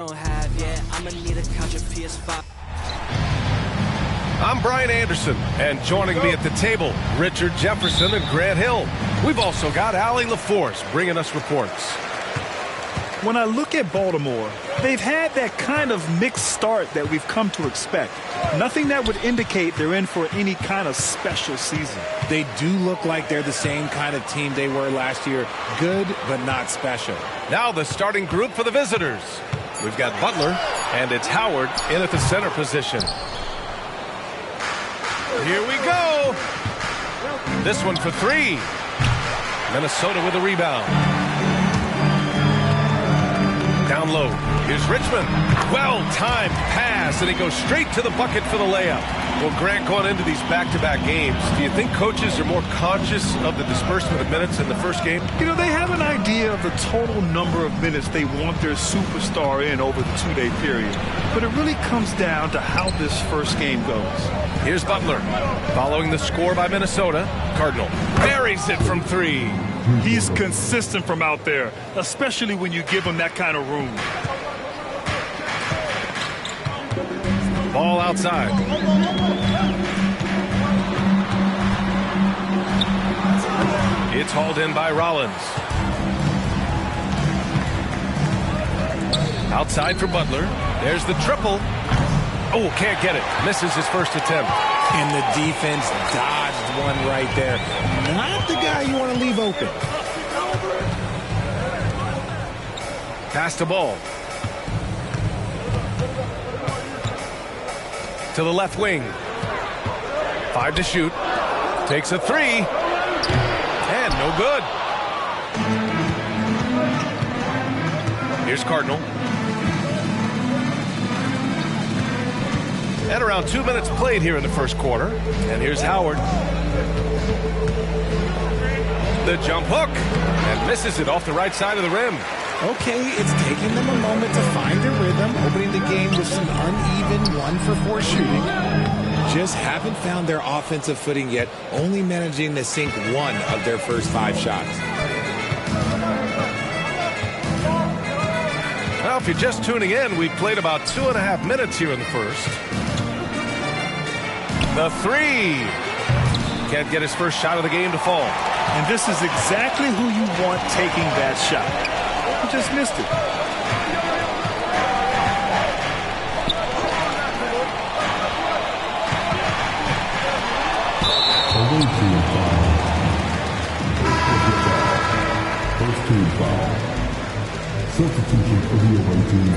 don't have yet. I'ma need a couch of PS5. I'm Brian Anderson, and joining me at the table, Richard Jefferson and Grant Hill. We've also got Allie LaForce bringing us reports. When I look at Baltimore, they've had that kind of mixed start that we've come to expect. Nothing that would indicate they're in for any kind of special season. They do look like they're the same kind of team they were last year. Good, but not special. Now the starting group for the visitors. We've got Butler, and it's Howard in at the center position. Here we go. This one for three. Minnesota with a rebound. Down low. Here's Richmond. Well-timed pass, and he goes straight to the bucket for the layup. Well, Grant, going into these back-to-back games, do you think coaches are more conscious of the disbursement of minutes in the first game? You know, they have an idea of the total number of minutes they want their superstar in over the two-day period. But it really comes down to how this first game goes. Here's Butler. Following the score by Minnesota, Cardinal buries it from three. He's consistent from out there, especially when you give him that kind of room. Ball outside. It's hauled in by Rollins. Outside for Butler. There's the triple. Oh, can't get it. Misses his first attempt. And the defense dodged one right there. Not the guy you want to leave open. Pass the ball. To the left wing. 5 to shoot. Takes a three. And no good. Here's Cardinal. At around 2 minutes played here in the first quarter. And here's Howard. The jump hook. And misses it off the right side of the rim. Okay, it's taking them a moment to find their rhythm, opening the game with some uneven 1-for-4 shooting. Just haven't found their offensive footing yet, only managing to sink one of their first 5 shots. Well, if you're just tuning in, we've played about 2.5 minutes here in the first. The three. Can't get his first shot of the game to fall. And this is exactly who you want taking that shot. He just missed it. First team foul. Substitution for the away team,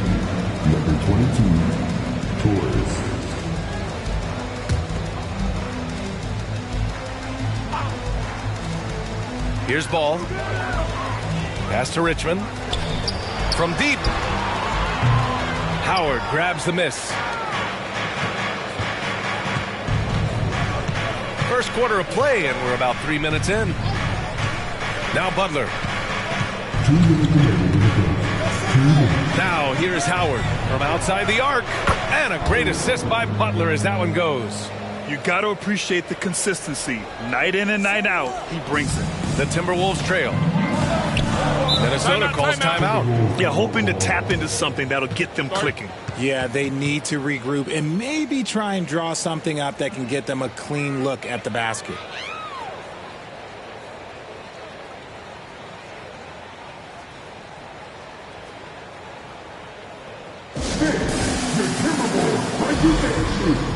number 22, Torres. Here's ball. Pass to Richmond. From deep. Howard grabs the miss. First quarter of play, and we're about 3 minutes in. Now Butler. 2 minutes remaining. Now here's Howard from outside the arc. And a great assist by Butler as that one goes. You got to appreciate the consistency. Night in and night out, he brings it. The Timberwolves trail. Minnesota calls timeout. Yeah, hoping to tap into something that'll get them clicking. Yeah, they need to regroup and maybe try and draw something up that can get them a clean look at the basket. Your Timberwolves regulation.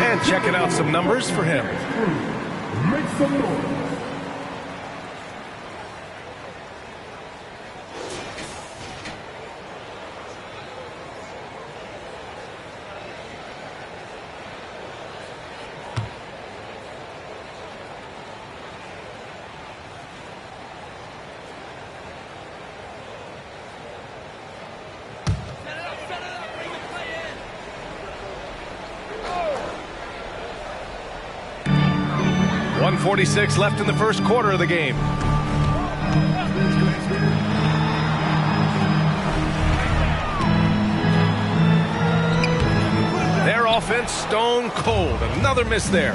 And checking out some numbers for him. Make some noise. .46 left in the first quarter of the game. Their offense stone cold. Another miss there.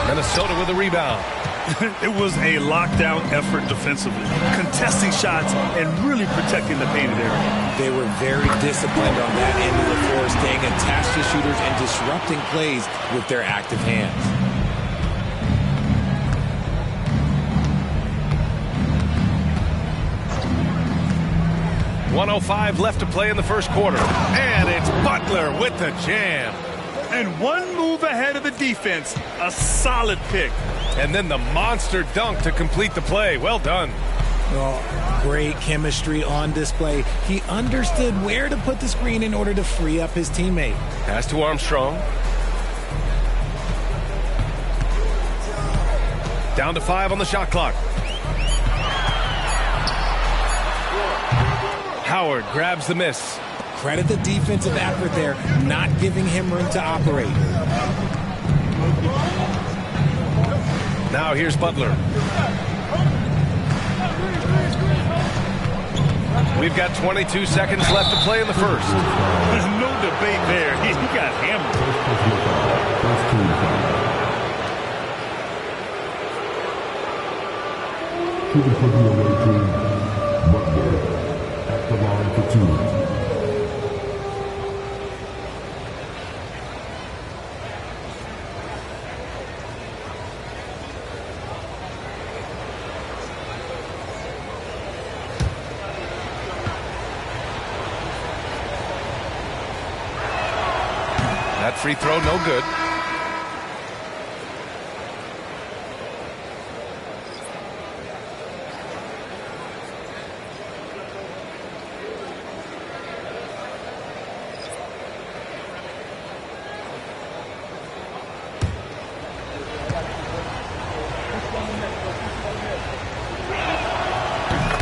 Minnesota with a rebound. It was a lockdown effort defensively, contesting shots and really protecting the painted area. They were very disciplined on that end of the floor, staying attached to shooters and disrupting plays with their active hands. .105 left to play in the first quarter. And it's Butler with the jam. And one move ahead of the defense, a solid pick. And then the monster dunk to complete the play. Well done. Oh, great chemistry on display. He understood where to put the screen in order to free up his teammate. Pass to Armstrong. Down to 5 on the shot clock. Howard grabs the miss. Credit the defensive effort there, not giving him room to operate. Now here's Butler. We've got 22 seconds left to play in the first. There's no debate there. He got hammered. To the away team, Butler at the line for 2. That free throw, no good.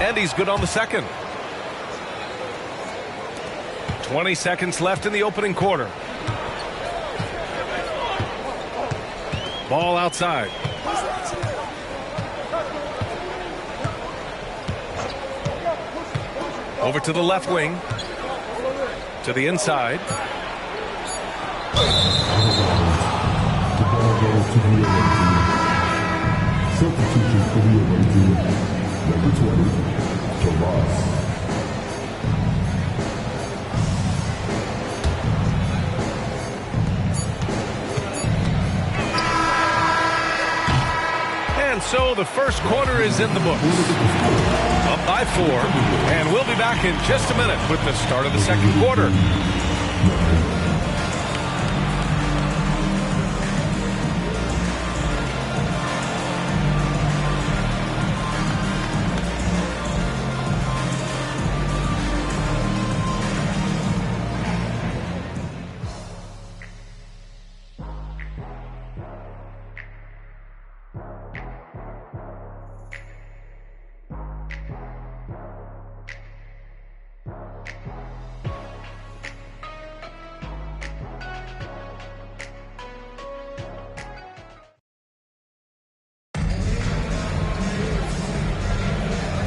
And he's good on the second. 20 seconds left in the opening quarter. Ball outside. Over to the left wing. To the inside. The ball goes to the away team. Substitution for the away team. Number 20, Tomas. And so the first quarter is in the books. Up by 4, and we'll be back in just a minute with the start of the second quarter.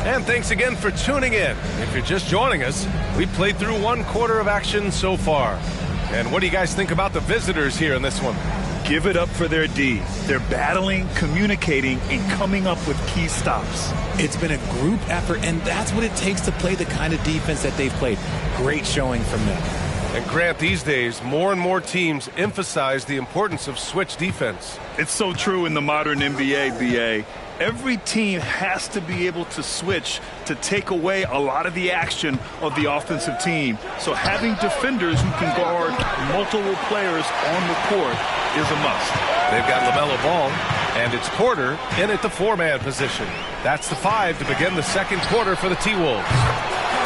And thanks again for tuning in. If you're just joining us, we played through one quarter of action so far. And what do you guys think about the visitors here in this one? Give it up for their D. They're battling, communicating, and coming up with key stops. It's been a group effort, and that's what it takes to play the kind of defense that they've played. Great showing from them. And Grant, these days, more and more teams emphasize the importance of switch defense. It's so true in the modern NBA, BA. Every team has to be able to switch to take away a lot of the action of the offensive team. So having defenders who can guard multiple players on the court is a must. They've got LaMelo Ball, and it's Porter in at the 4-man position. That's the 5 to begin the second quarter for the T-Wolves.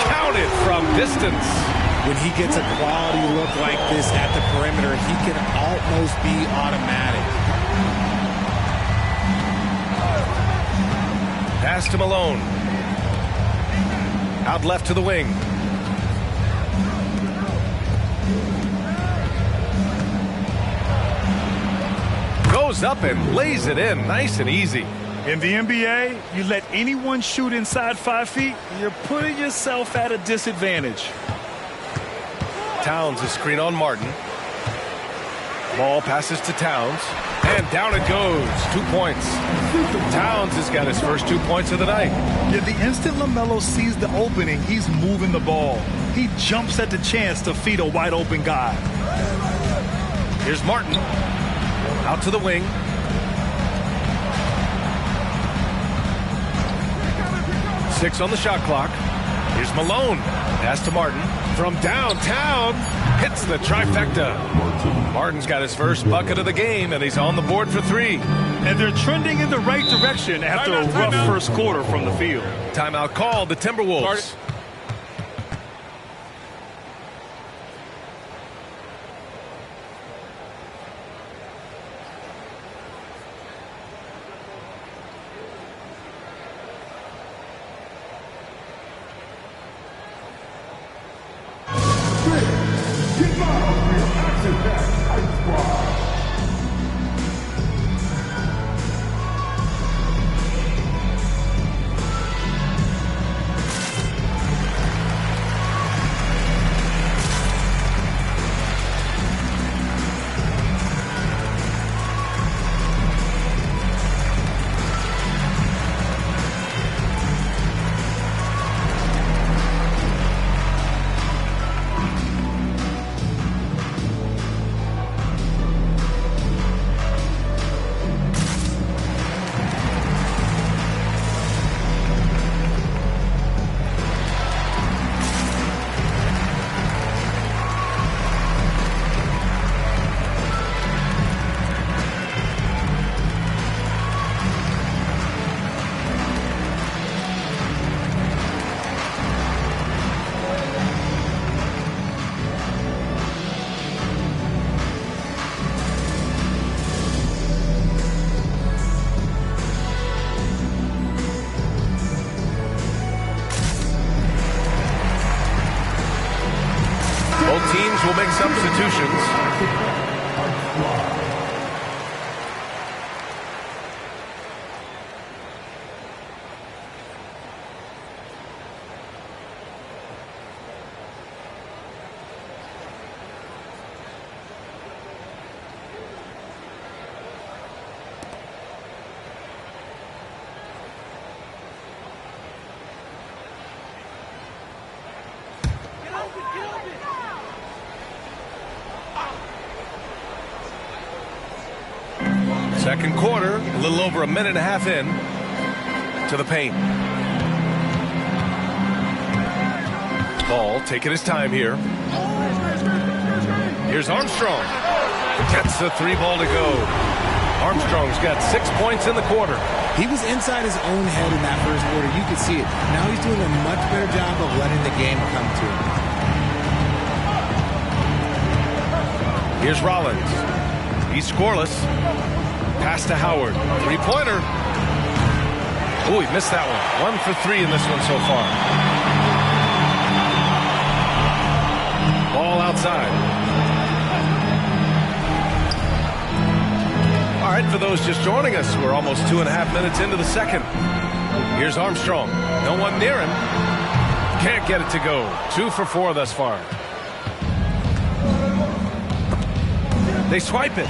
Counted from distance. When he gets a quality look like this at the perimeter, he can almost be automatic. Pass to Malone. Out left to the wing. Goes up and lays it in nice and easy. In the NBA, you let anyone shoot inside 5 feet, you're putting yourself at a disadvantage. Towns a screen on Martin. Ball passes to Towns. And down it goes. 2 points. Towns has got his first 2 points of the night. Yeah, the instant LaMelo sees the opening, he's moving the ball. He jumps at the chance to feed a wide open guy. Here's Martin. Out to the wing. Six on the shot clock. Here's Malone. Pass to Martin. From downtown. Hits the trifecta. Martin's got his first bucket of the game, and he's on the board for 3. And they're trending in the right direction after a rough first quarter from the field. Timeout called, the Timberwolves. Teams will make substitutions. Second quarter, a little over a minute and a half in to the paint. Ball taking his time here. Here's Armstrong. Gets the 3 ball to go. Armstrong's got 6 points in the quarter. He was inside his own head in that first quarter. You could see it. Now he's doing a much better job of letting the game come to him. Here's Rollins. He's scoreless. Pass to Howard. 3-pointer. Oh, he missed that one. 1 for 3 in this one so far. Ball outside. All right, for those just joining us, we're almost 2.5 minutes into the second. Here's Armstrong. No one near him. Can't get it to go. 2 for 4 thus far. They swipe it.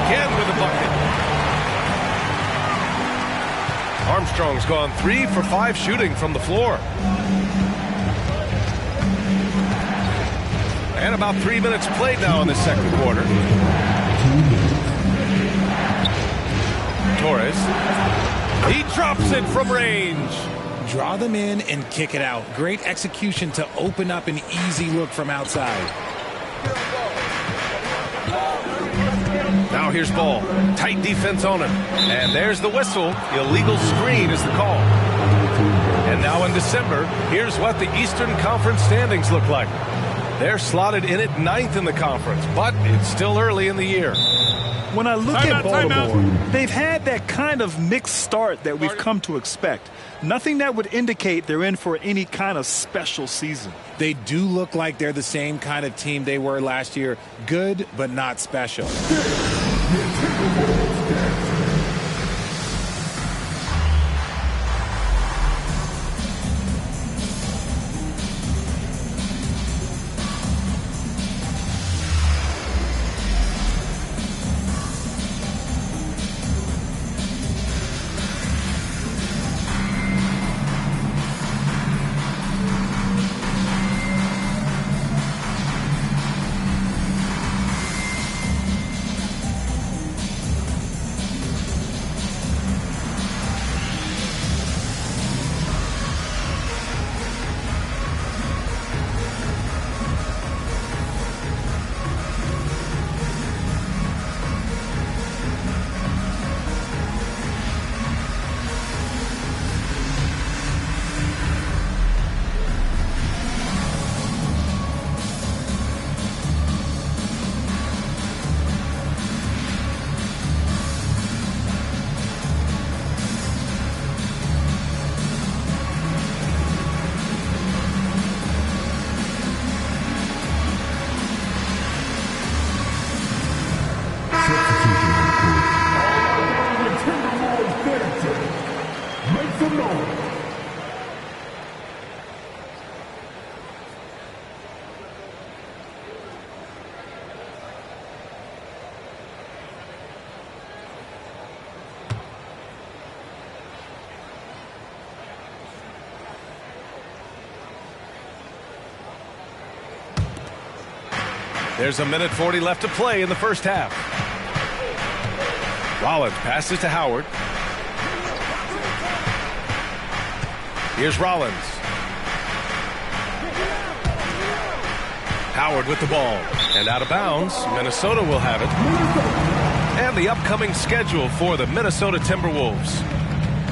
again with a bucket. Armstrong's gone 3 for 5 shooting from the floor. And about 3 minutes played now in the second quarter. Torres. He drops it from range. Draw them in and kick it out. Great execution to open up an easy look from outside. Now here's Ball. Tight defense on him. And there's the whistle. Illegal screen is the call. And now in December, here's what the Eastern Conference standings look like. They're slotted in at 9th in the conference, but it's still early in the year. When I look at Baltimore, they've had that kind of mixed start that we've come to expect. Nothing that would indicate they're in for any kind of special season. They do look like they're the same kind of team they were last year. Good, but not special. There's a minute 40 left to play in the first half. Rollins passes to Howard. Here's Rollins. Howard with the ball. And out of bounds. Minnesota will have it. And the upcoming schedule for the Minnesota Timberwolves.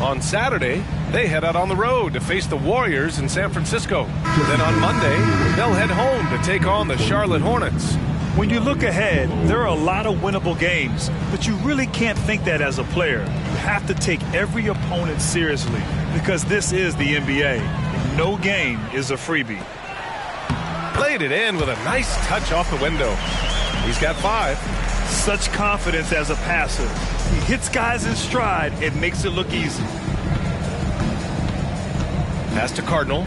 On Saturday, they head out on the road to face the Warriors in San Francisco. Then on Monday, they'll head home to take on the Charlotte Hornets. When you look ahead, there are a lot of winnable games, but you really can't think that as a player. You have to take every opponent seriously because this is the NBA. No game is a freebie. Played it in with a nice touch off the window. He's got 5. Such confidence as a passer. He hits guys in stride and makes it look easy. Pass to Cardinal.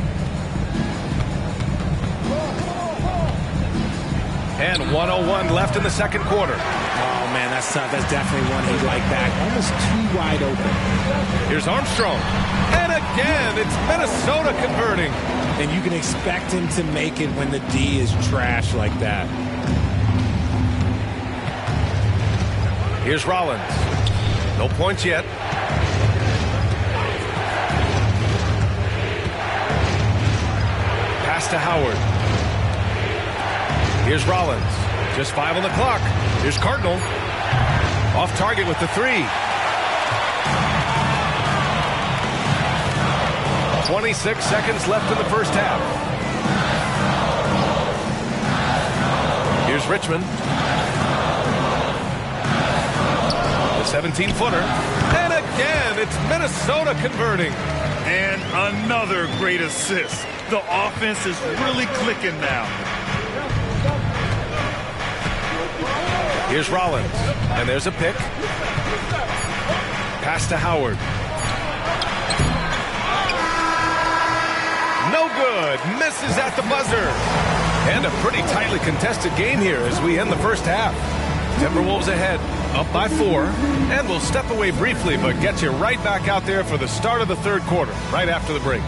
And 1:01 left in the second quarter. Oh, man, that's definitely one he'd like back. Almost too wide open. Here's Armstrong. And again, it's Minnesota converting. And you can expect him to make it when the D is trash like that. Here's Rollins. No points yet. Pass to Howard. Here's Rollins. Just 5 on the clock. Here's Cardinal. Off target with the 3. 26 seconds left in the first half. Here's Richmond. The 17-footer. And again, it's Minnesota converting. And another great assist. The offense is really clicking now. Here's Rollins. And there's a pick. Pass to Howard. No good. Misses at the buzzer. And a pretty tightly contested game here as we end the first half. Timberwolves ahead, up by 4, and we'll step away briefly, but get you right back out there for the start of the third quarter, right after the break.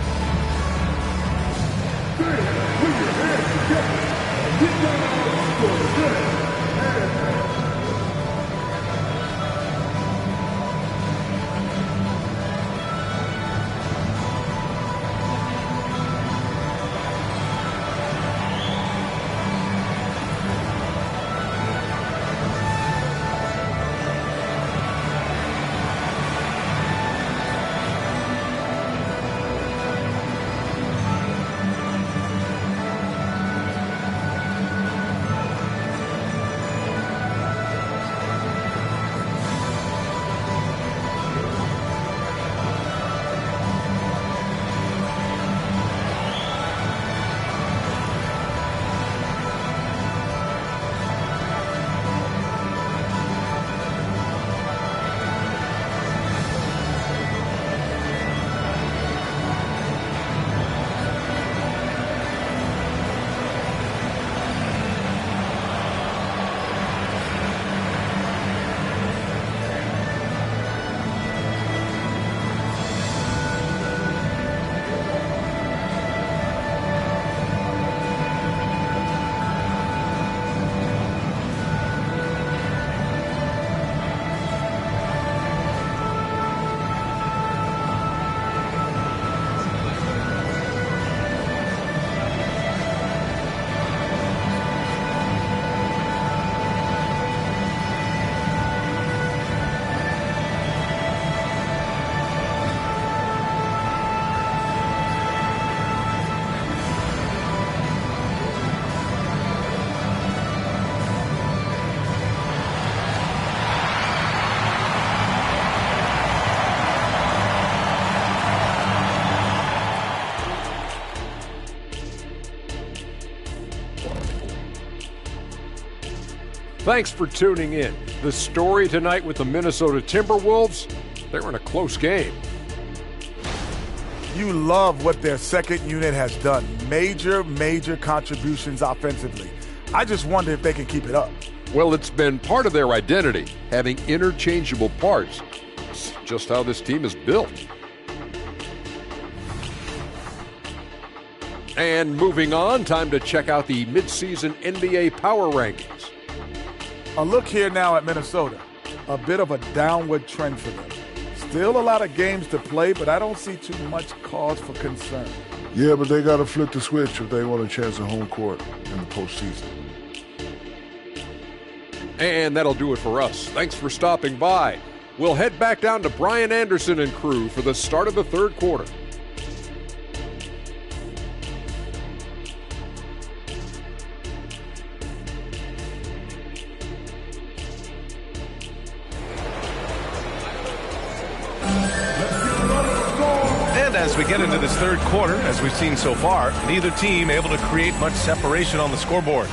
Thanks for tuning in. The story tonight with the Minnesota Timberwolves, they're in a close game. You love what their second unit has done. Major contributions offensively. I just wonder if they can keep it up. Well, it's been part of their identity, having interchangeable parts. It's just how this team is built. And moving on, time to check out the midseason NBA power rankings. A look here now at Minnesota. A bit of a downward trend for them. Still a lot of games to play, but I don't see too much cause for concern. Yeah, but they got to flip the switch if they want a chance at home court in the postseason. And that'll do it for us. Thanks for stopping by. We'll head back down to Brian Anderson and crew for the start of the third quarter. As we get into this third quarter, as we've seen so far, neither team able to create much separation on the scoreboard.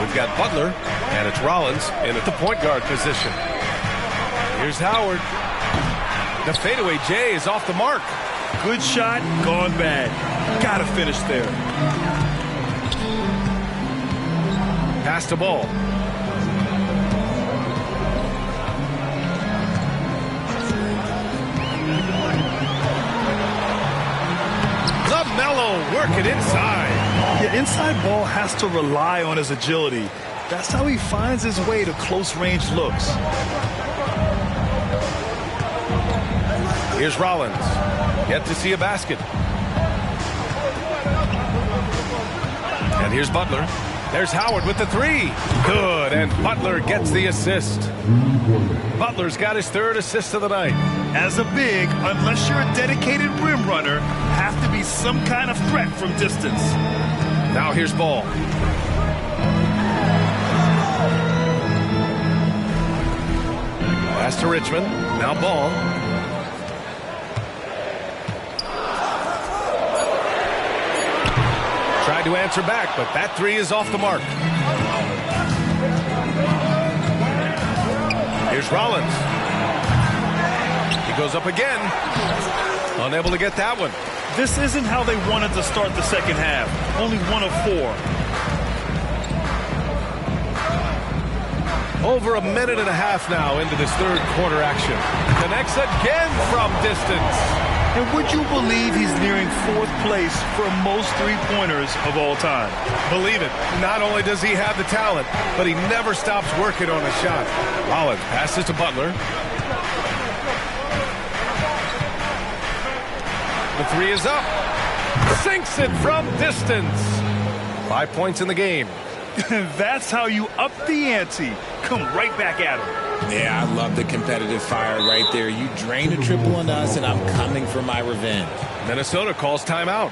We've got Butler, and it's Rollins in at the point guard position. Here's Howard. The fadeaway J is off the mark. Good shot, gone bad. Gotta finish there. Pass the ball. LaMelo working inside. Yeah, inside ball has to rely on his agility. That's how he finds his way to close-range looks. Here's Rollins. Yet to see a basket. And here's Butler. There's Howard with the three. Good, and Butler gets the assist. Butler's got his third assist of the night. As a big, unless you're a dedicated rim runner, have to be some kind of threat from distance. Now here's Ball. Pass to Richmond. Now Ball. Tried to answer back, but that three is off the mark. Here's Rollins. He goes up again. Unable to get that one. This isn't how they wanted to start the second half. Only 1 of 4. Over a minute and a half now into this third quarter action. Connects again from distance. And would you believe he's nearing 4th place for most three-pointers of all time? Believe it. Not only does he have the talent, but he never stops working on a shot. Rollins passes to Butler. The three is up. Sinks it from distance. 5 points in the game. That's how you up the ante. Come right back at him. Yeah, I love the competitive fire right there. You drained a triple on us, and I'm coming for my revenge. Minnesota calls timeout.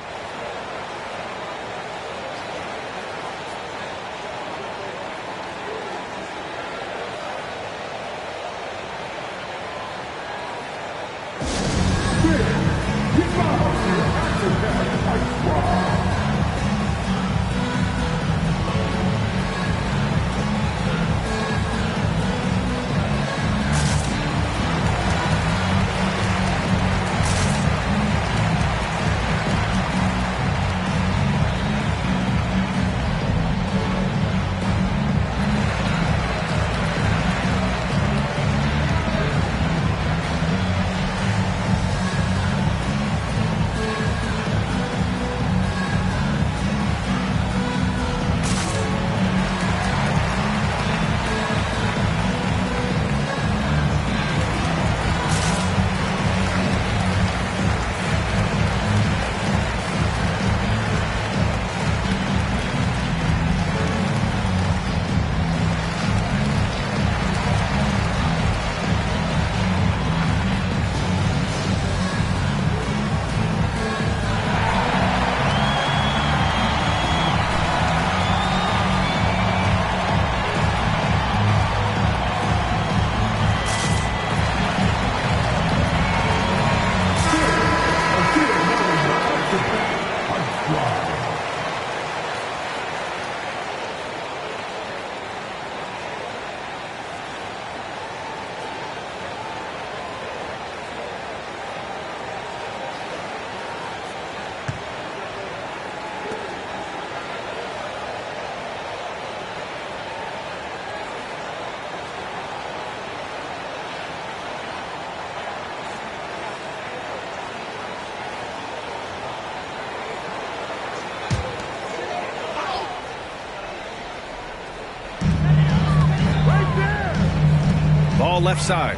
Ball left side.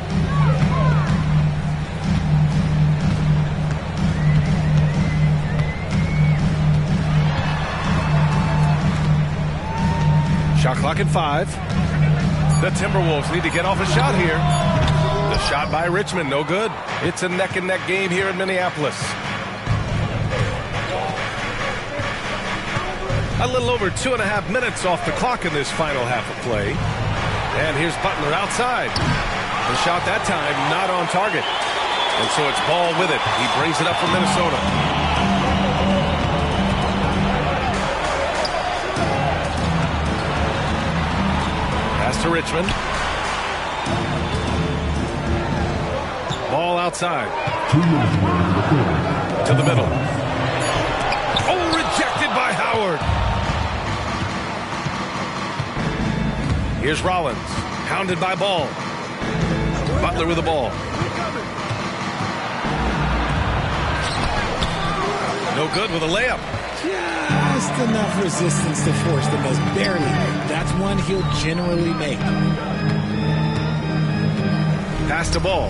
Shot clock at 5. The Timberwolves need to get off a shot here. The shot by Richmond, no good. It's a neck-and-neck game here in Minneapolis. A little over 2.5 minutes off the clock in this final half of play. And here's Butler outside. The shot that time not on target. And so it's Ball with it. He brings it up for Minnesota. Pass to Richmond. Ball outside. To the middle. Oh, rejected by Howard. Here's Rollins, hounded by Ball. Butler with the ball. No good with a layup. Just enough resistance to force the miss, barely. That's one he'll generally make. Pass to Ball.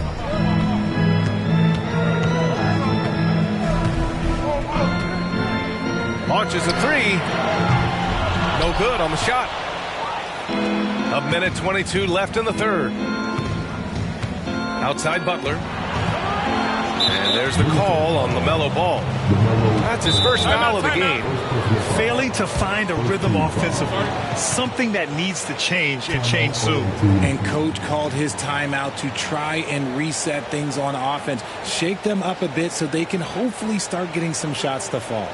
Launches a three. No good on the shot. A minute 22 left in the third. Outside Butler. And there's the call on LaMelo Ball. That's his first foul of the game. Failing to find a rhythm offensively. Something that needs to change and change soon. And coach called his timeout to try and reset things on offense. Shake them up a bit so they can hopefully start getting some shots to fall.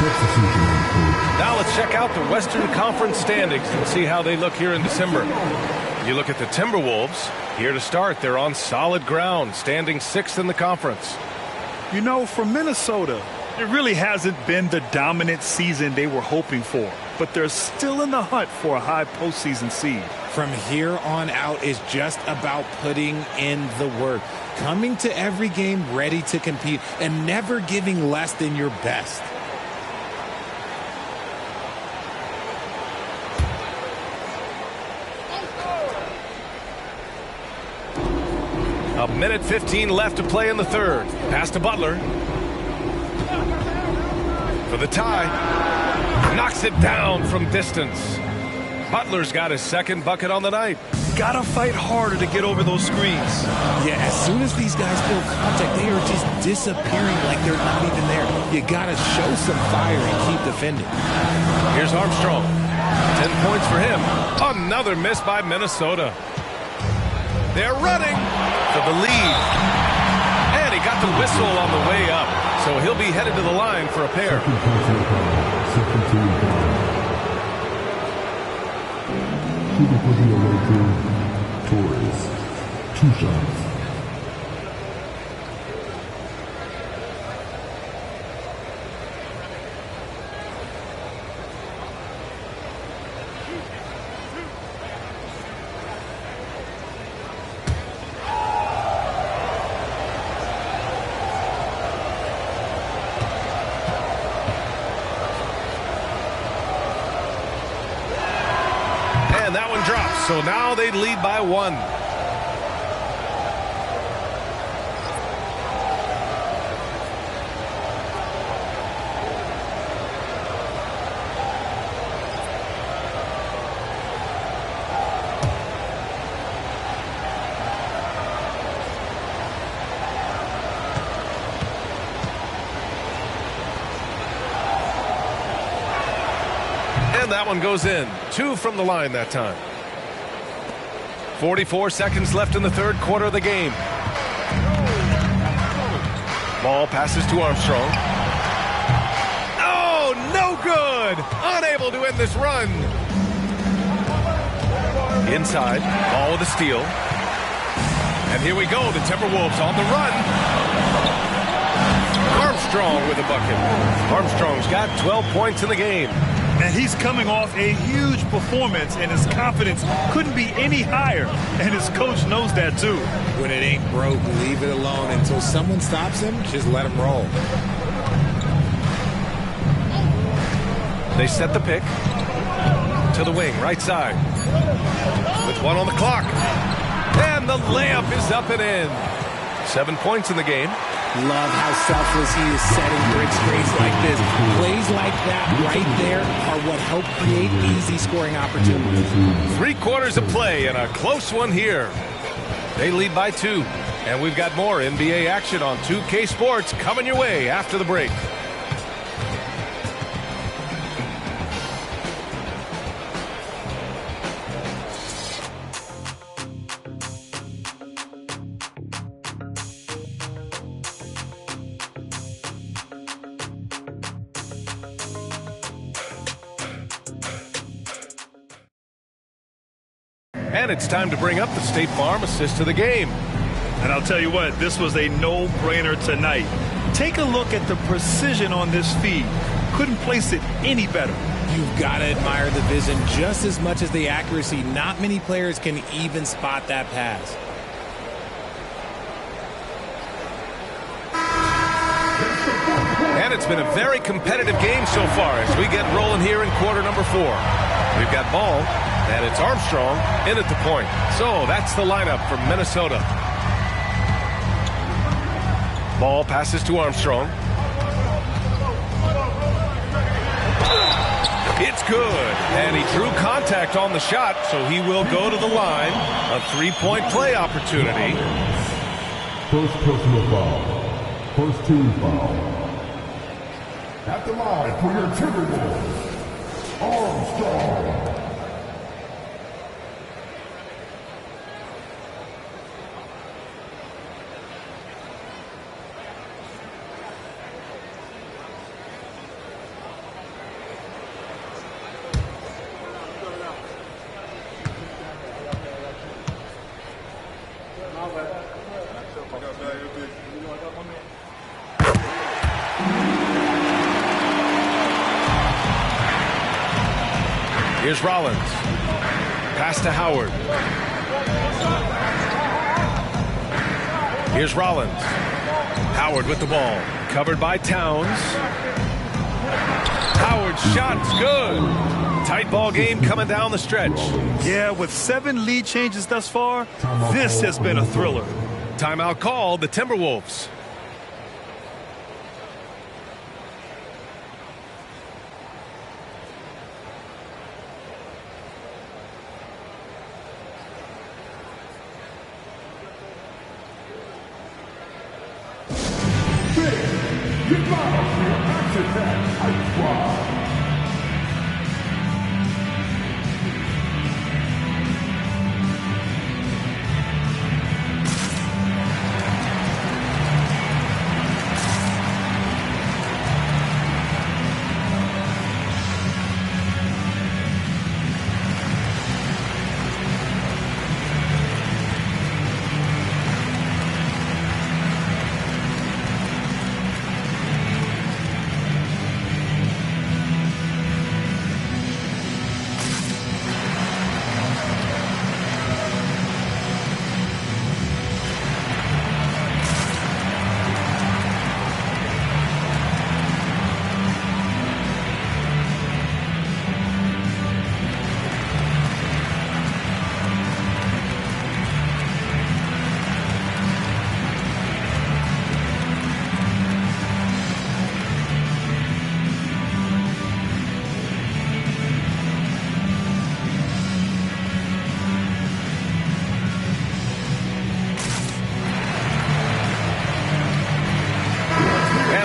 Substitution on the court. Now let's check out the Western Conference standings and see how they look here in December. You look at the Timberwolves. Here to start, they're on solid ground, standing 6th in the conference. You know, for Minnesota, it really hasn't been the dominant season they were hoping for, but they're still in the hunt for a high postseason seed. From here on out is just about putting in the work, coming to every game ready to compete, and never giving less than your best. A minute 15 left to play in the third. Pass to Butler. For the tie. Knocks it down from distance. Butler's got his second bucket on the night. Gotta fight harder to get over those screens. Yeah, as soon as these guys feel contact, they are just disappearing like they're not even there. You gotta show some fire and keep defending. Here's Armstrong. 10 points for him. Another miss by Minnesota. They're running for the lead. And he got the whistle on the way up. So he'll be headed to the line for a pair. Second team foul. Shooting for the away team, Torres. 2 shots. And that one drops, so now they lead by 1. And that one goes in. 2 from the line that time. 44 seconds left in the third quarter of the game. Ball passes to Armstrong. Oh, no good! Unable to end this run. Inside, ball with a steal. And here we go, the Timberwolves on the run. Armstrong with a bucket. Armstrong's got 12 points in the game. And he's coming off a huge performance, and his confidence couldn't be any higher. And his coach knows that, too. When it ain't broke, leave it alone. Until someone stops him, just let him roll. They set the pick to the wing, right side. With 1 on the clock. And the layup is up and in. 7 points in the game. Love how selfless he is setting brick screens like this. Plays like that right there are what help create easy scoring opportunities. 3 quarters of play and a close one here. They lead by 2. And we've got more NBA action on 2K Sports coming your way after the break. And it's time to bring up the State Farm assist of the game. And I'll tell you what, this was a no-brainer tonight. Take a look at the precision on this feed. Couldn't place it any better. You've got to admire the vision just as much as the accuracy. Not many players can even spot that pass. And it's been a very competitive game so far as we get rolling here in quarter number 4. We've got ball, and it's Armstrong in at the point. So that's the lineup from Minnesota. Ball passes to Armstrong. It's good, and he drew contact on the shot, so he will go to the line. A 3-point play opportunity. First personal foul. First team foul. At the line for your Timberwolves, Armstrong. Here's Rollins. Pass to Howard. Here's Rollins. Howard with the ball. Covered by Towns. Howard's shot's good. Tight ball game coming down the stretch. Yeah, with 7 lead changes thus far, this has been a thriller. Timeout called, the Timberwolves.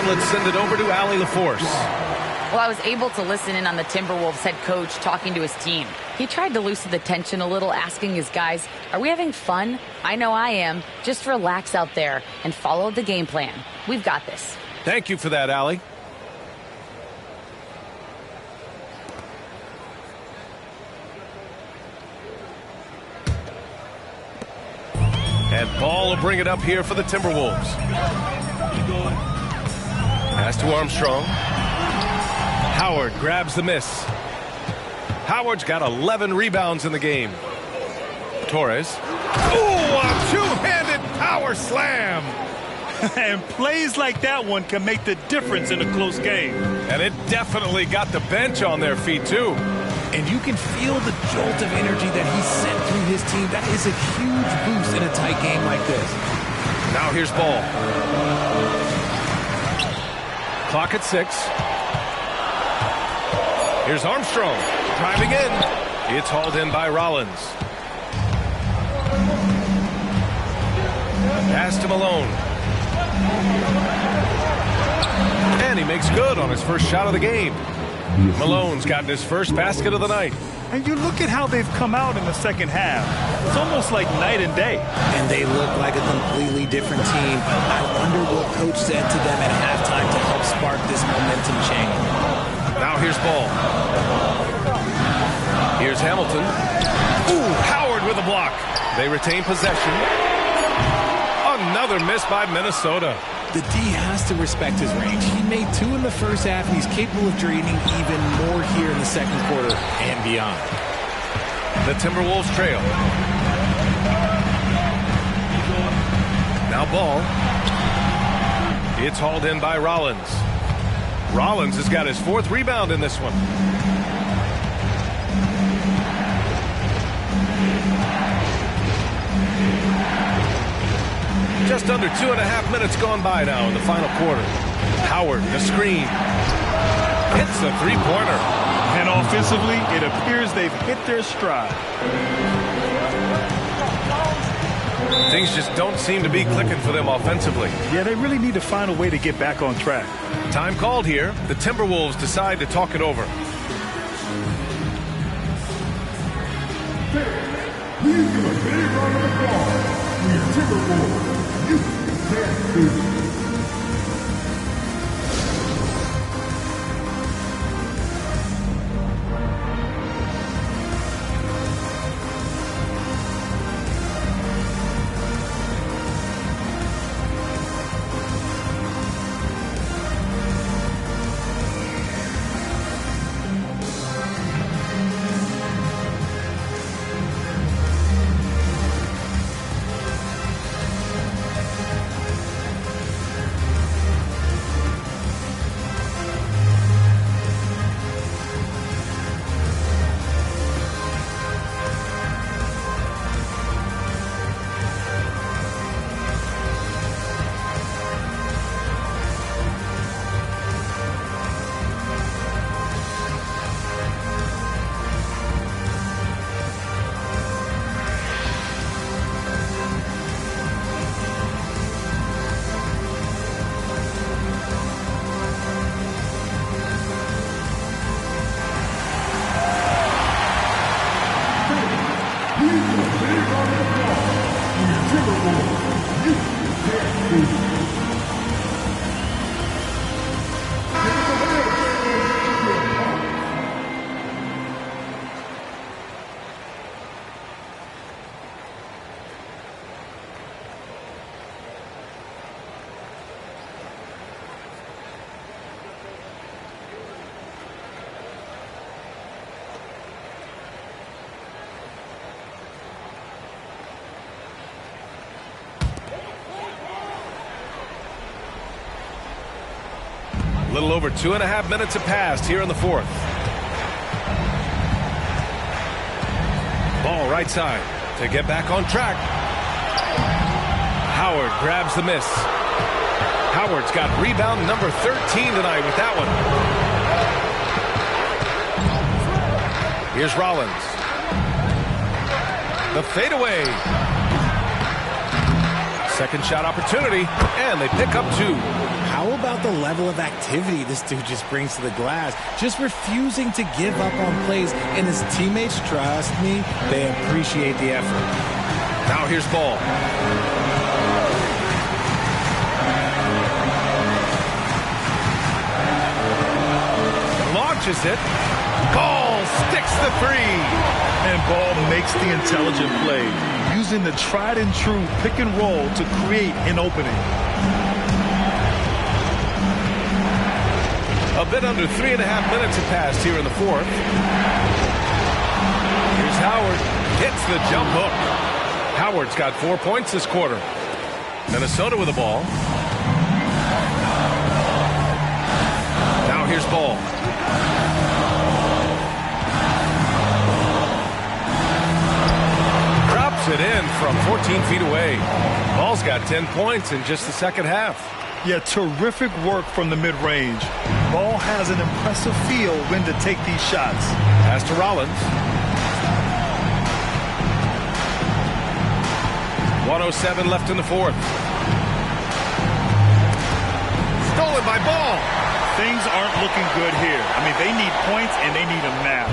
Let's send it over to Allie LaForce. Well, I was able to listen in on the Timberwolves head coach talking to his team. He tried to loosen the tension a little, asking his guys, are we having fun? I know I am. Just relax out there and follow the game plan. We've got this. Thank you for that, Allie. And Ball will bring it up here for the Timberwolves. Pass to Armstrong. Howard grabs the miss. Howard's got 11 rebounds in the game. Torres. Oh, a two-handed power slam. And plays like that one can make the difference in a close game. And it definitely got the bench on their feet, too. And you can feel the jolt of energy that he sent through his team. That is a huge boost in a tight game like this. Now here's Ball. Clock at 6. Here's Armstrong driving in. It's hauled in by Rollins. Pass to Malone. And he makes good on his first shot of the game. Malone's gotten his first basket of the night. And you look at how they've come out in the second half. It's almost like night and day. And they look like a completely different team. I wonder what coach said to them at halftime to help spark this momentum change. Now here's Ball. Here's Hamilton. Ooh, Howard with a block. They retain possession. Another miss by Minnesota. The D has to respect his range. He made 2 in the first half, and he's capable of draining even more here in the second quarter and beyond. The Timberwolves trail. Now Ball. It's hauled in by Rollins. Rollins has got his 4th rebound in this one. Just under 2.5 minutes gone by now in the final quarter. Howard, the screen. Hits a three-pointer. And offensively, it appears they've hit their stride. Things just don't seem to be clicking for them offensively. Yeah, they really need to find a way to get back on track. Time called here. The Timberwolves decide to talk it over. Please give a big round of applause for your Timberwolves. You can't lose. A little over 2.5 minutes have passed here in the fourth. Ball right side to get back on track. Howard grabs the miss. Howard's got rebound number 13 tonight with that one. Here's Rollins. The fadeaway. Second shot opportunity, and they pick up two. How about the level of activity this dude just brings to the glass? Just refusing to give up on plays, and his teammates, trust me, they appreciate the effort. Now here's Ball. Launches it. Ball sticks the three. And Ball makes the intelligent play, using the tried and true pick and roll to create an opening. A bit under 3.5 minutes have passed here in the fourth. Here's Howard. Hits the jump hook. Howard's got 4 points this quarter. Minnesota with the ball. Now here's Ball. Drops it in from 14 feet away. Ball's got 10 points in just the second half. Yeah, terrific work from the mid-range. Ball has an impressive feel when to take these shots. Pass to Rollins. 1:07 left in the fourth. Stolen by Ball. Things aren't looking good here. I mean, they need points and they need them now.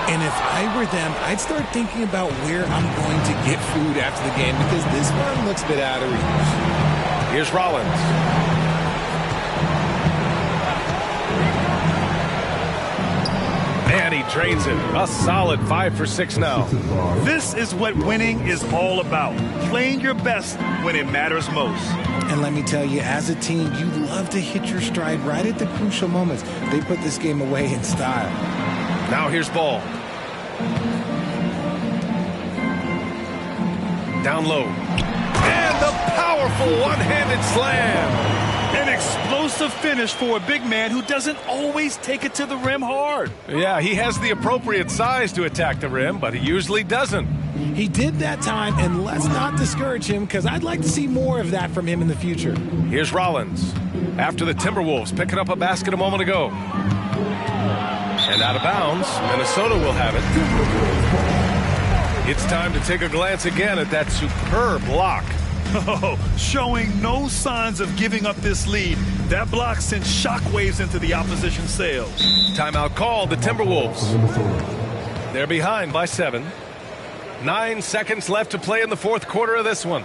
And if I were them, I'd start thinking about where I'm going to get food after the game, because this one looks a bit out of reach. Here's Rollins. And he drains it. A solid 5 for 6 now. This is what winning is all about. Playing your best when it matters most. And let me tell you, as a team, you love to hit your stride right at the crucial moments. They put this game away in style. Now here's Ball. Down low. And the powerful one-handed slam. An explosive finish for a big man who doesn't always take it to the rim hard. Yeah, he has the appropriate size to attack the rim, but he usually doesn't. He did that time, and let's not discourage him, because I'd like to see more of that from him in the future. Here's Rollins. After the Timberwolves picking up a basket a moment ago. And out of bounds, Minnesota will have it. It's time to take a glance again at that superb block. Oh, showing no signs of giving up this lead. That block sent shockwaves into the opposition sails. Timeout called, the Timberwolves. They're behind by 7. 9 seconds left to play in the fourth quarter of this one.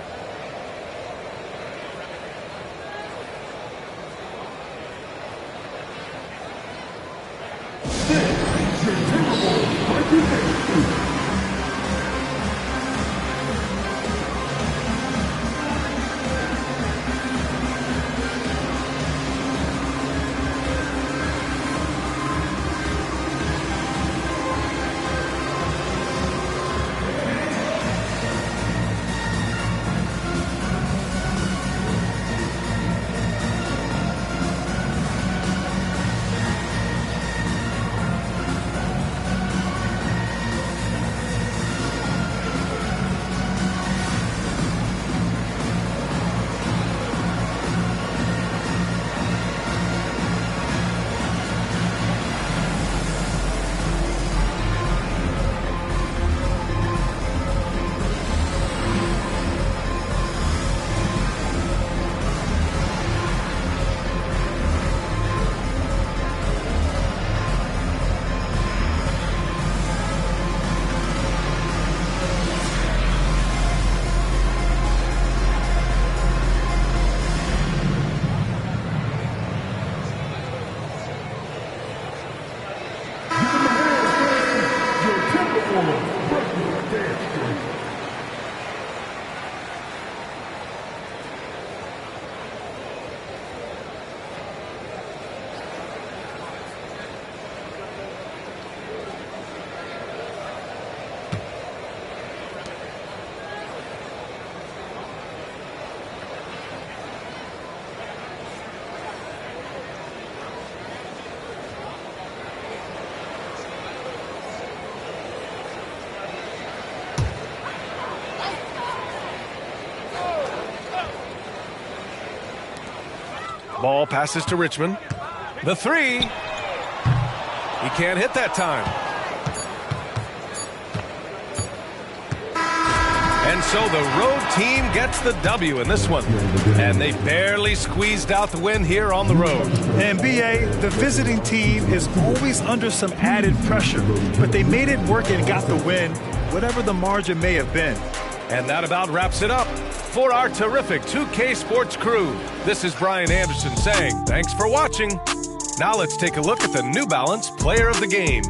Ball passes to Richmond. The three. He can't hit that time. And so the road team gets the W in this one. And they barely squeezed out the win here on the road. And BA, the visiting team is always under some added pressure, but they made it work and got the win, whatever the margin may have been. And that about wraps it up for our terrific 2K Sports crew. This is Brian Anderson saying thanks for watching. Now let's take a look at the New Balance Player of the Game.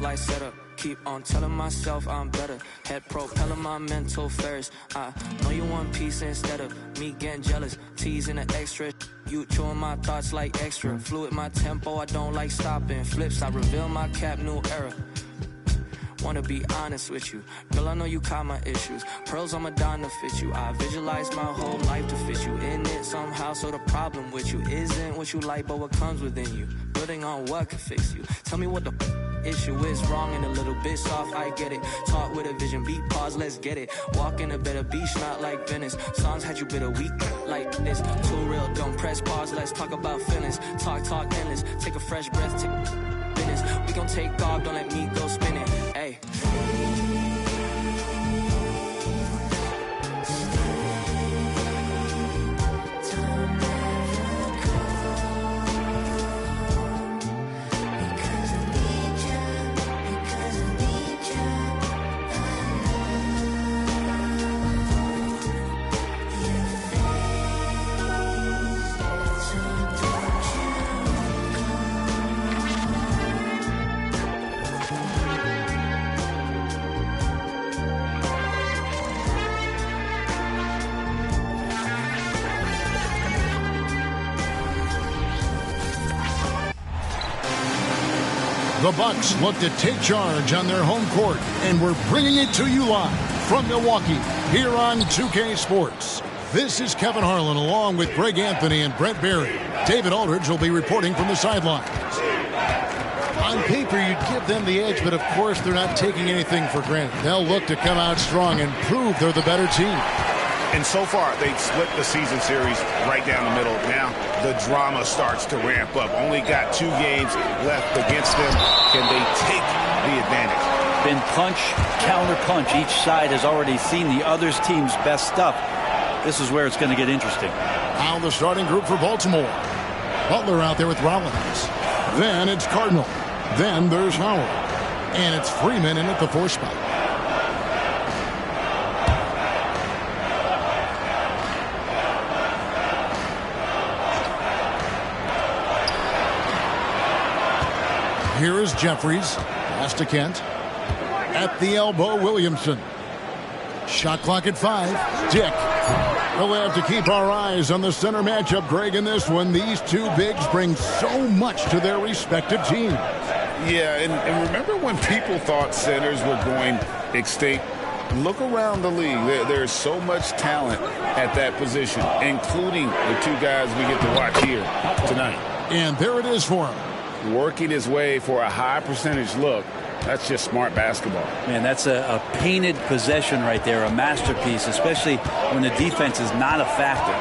light setup. Keep on telling myself I'm better. Head propelling my mental first. I know you want peace instead of me getting jealous. Teasing the extra. You chewing my thoughts like extra. Fluid my tempo, I don't like stopping. Flips, I reveal my cap, new era. Wanna be honest with you. Girl, I know you caught my issues. Pearls on Madonna fit you. I visualize my whole life to fit you in it somehow. So the problem with you isn't what you like, but what comes within you. Building on what can fix you. Tell me what the issue is wrong and a little bit soft, I get it. Talk with a vision, beat pause, let's get it. Walk in a better beach, not like Venice. Songs had you bitter weak like this. Too real, don't press pause, let's talk about feelings. Talk endless, take a fresh breath, take business. We gon' take off, don't let me go spinning. Hey. The Bucks look to take charge on their home court, and we're bringing it to you live from Milwaukee here on 2K Sports. This is Kevin Harlan along with Greg Anthony and Brent Barry. David Aldridge will be reporting from the sidelines. On paper, you'd give them the edge, but of course they're not taking anything for granted. They'll look to come out strong and prove they're the better team. And so far, they've split the season series right down the middle. Now the drama starts to ramp up. Only got 2 games left against them. Can they take the advantage? Been punch, counter punch. Each side has already seen the other team's best stuff. This is where it's going to get interesting. Now the starting group for Baltimore. Butler out there with Rollins. Then it's Cardinal. Then there's Howard. And it's Freeman in at the 4 spot. Here is Jeffries. Pass to Kent. At the elbow, Williamson. Shot clock at 5. Dick. We'll have to keep our eyes on the center matchup, Greg, in this one. These two bigs bring so much to their respective teams. Yeah, and remember when people thought centers were going extinct? Look around the league. There's so much talent at that position, including the 2 guys we get to watch here tonight. And there it is for him. Working his way for a high percentage look. That's just smart basketball. Man, that's a painted possession right there, a masterpiece, especially when the defense is not a factor.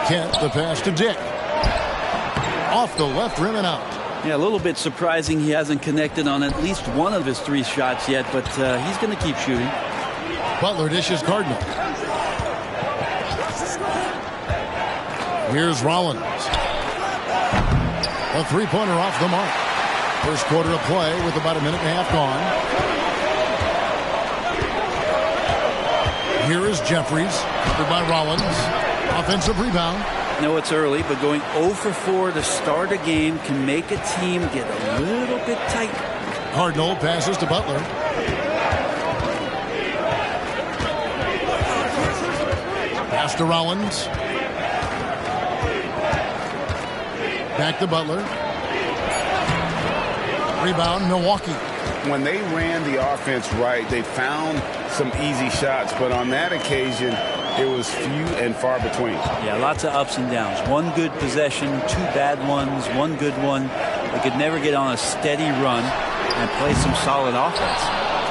Kent, the pass to Dick. Off the left rim and out. Yeah, a little bit surprising he hasn't connected on at least one of his 3 shots yet, but he's going to keep shooting. Butler dishes Cardinal. Here's Rollins. A 3-pointer off the mark. First quarter of play with about a minute and a half gone. Here is Jeffries, covered by Rollins. Offensive rebound. I know it's early, but going 0 for 4 to start a game can make a team get a little bit tight. Cardinal passes to Butler. Pass to Rollins. Back to Butler. Rebound, Milwaukee. When they ran the offense right, they found some easy shots, but on that occasion, it was few and far between. Yeah, lots of ups and downs. 1 good possession, 2 bad ones, 1 good one. They could never get on a steady run and play some solid offense.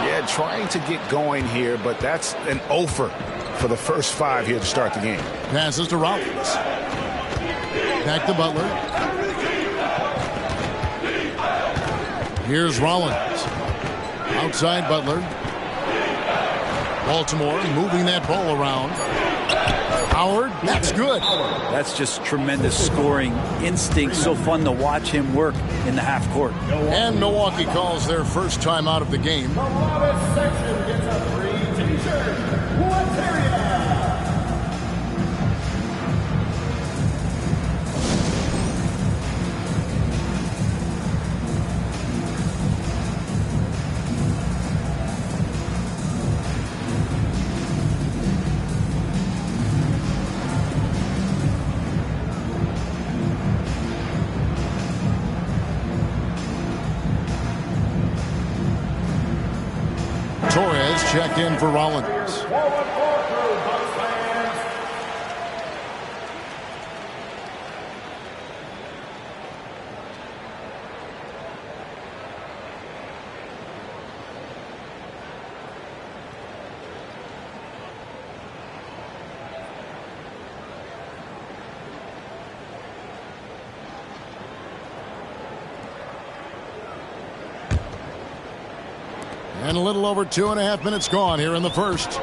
Yeah, trying to get going here, but that's an offer for the first 5 here to start the game. Passes to Rollins. Back to Butler. Here's Rollins. Outside Butler. Baltimore moving that ball around. Howard, that's good. That's just tremendous scoring instinct. So fun to watch him work in the half court. And Milwaukee calls their first time out of the game. Just checked in for Rollins. And a little over 2.5 minutes gone here in the first.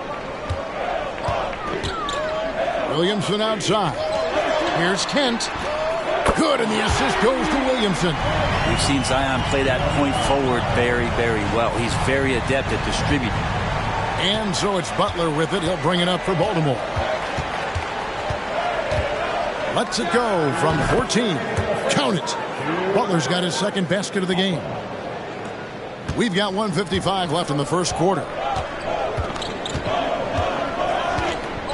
Williamson outside. Here's Kent. Good, and the assist goes to Williamson. We've seen Zion play that point forward very, very well. He's very adept at distributing. And so it's Butler with it. He'll bring it up for Baltimore. Lets it go from 14. Count it. Butler's got his second basket of the game. We've got 1:55 left in the first quarter.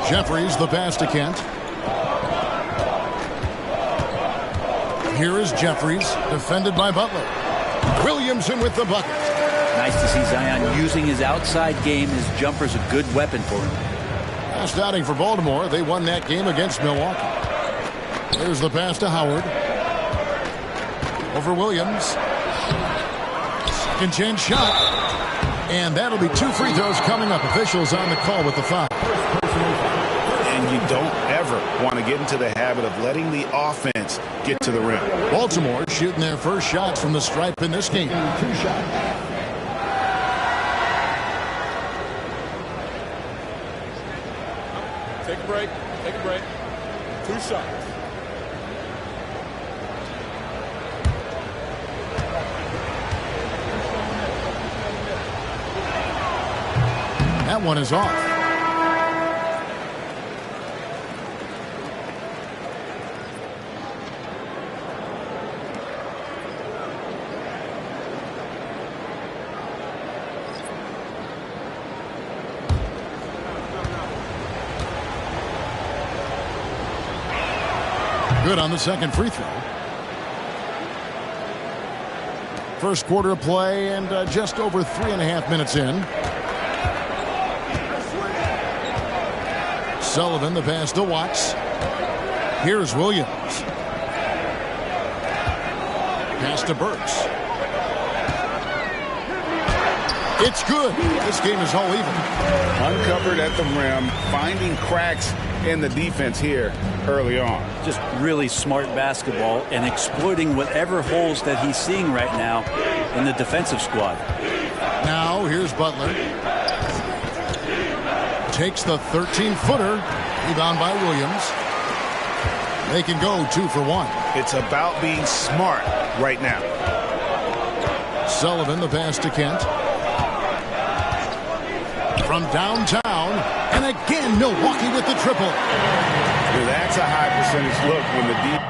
Jeffries the pass to Kent. Here is Jeffries, defended by Butler. Williamson with the bucket. Nice to see Zion using his outside game. His jumper's a good weapon for him. Last outing for Baltimore. They won that game against Milwaukee. There's the pass to Howard. Over Williams. Second chance shot. And that'll be 2 free throws coming up. Officials on the call with the foul. And you don't ever want to get into the habit of letting the offense get to the rim. Baltimore shooting their first shots from the stripe in this game. 2 shots. Take a break. Take a break. 2 shots. That one is off. Good on the second free throw. First quarter of play and just over 3.5 minutes in. Sullivan the pass to Watts. Here's Williams. Pass to Burks. It's good. This game is all even. Uncovered at the rim, finding cracks in the defense here early on. Just really smart basketball and exploiting whatever holes that he's seeing right now in the defensive squad. Now here's Butler. Takes the 13-footer. Rebound by Williams. They can go 2 for 1. It's about being smart right now. Sullivan the pass to Kent. From downtown. And again, Milwaukee with the triple. That's a high percentage look when the deep